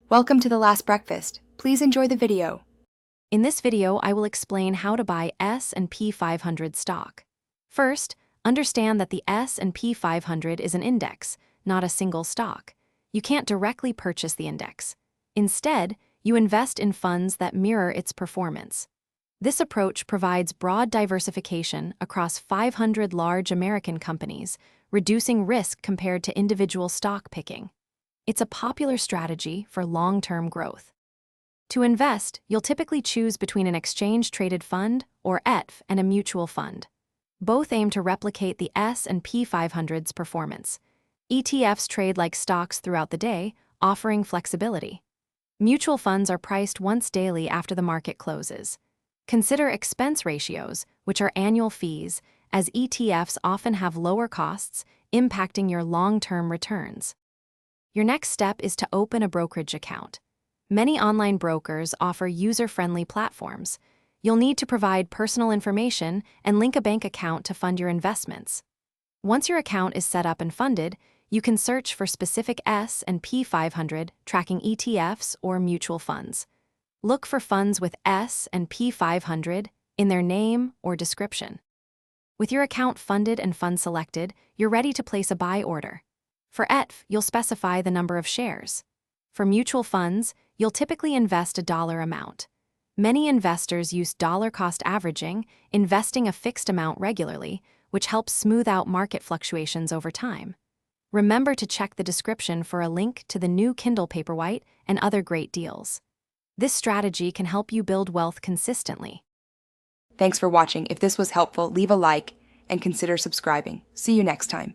Welcome to The Last Breakfast. Please enjoy the video. In this video, I will explain how to buy S&P 500 stock. First, understand that the S&P 500 is an index, not a single stock. You can't directly purchase the index. Instead, you invest in funds that mirror its performance. This approach provides broad diversification across 500 large American companies, reducing risk compared to individual stock picking. It's a popular strategy for long-term growth. To invest, you'll typically choose between an exchange-traded fund, or ETF, and a mutual fund. Both aim to replicate the S&P 500's performance. ETFs trade like stocks throughout the day, offering flexibility. Mutual funds are priced once daily after the market closes. Consider expense ratios, which are annual fees, as ETFs often have lower costs, impacting your long-term returns. Your next step is to open a brokerage account. Many online brokers offer user-friendly platforms. You'll need to provide personal information and link a bank account to fund your investments. Once your account is set up and funded, you can search for specific S&P 500 tracking ETFs or mutual funds. Look for funds with S&P 500 in their name or description. With your account funded and fund selected, you're ready to place a buy order. For ETF, you'll specify the number of shares. For mutual funds, you'll typically invest a dollar amount. Many investors use dollar cost averaging, investing a fixed amount regularly, which helps smooth out market fluctuations over time. Remember to check the description for a link to the new Kindle Paperwhite and other great deals. This strategy can help you build wealth consistently. Thanks for watching. If this was helpful, leave a like and consider subscribing. See you next time.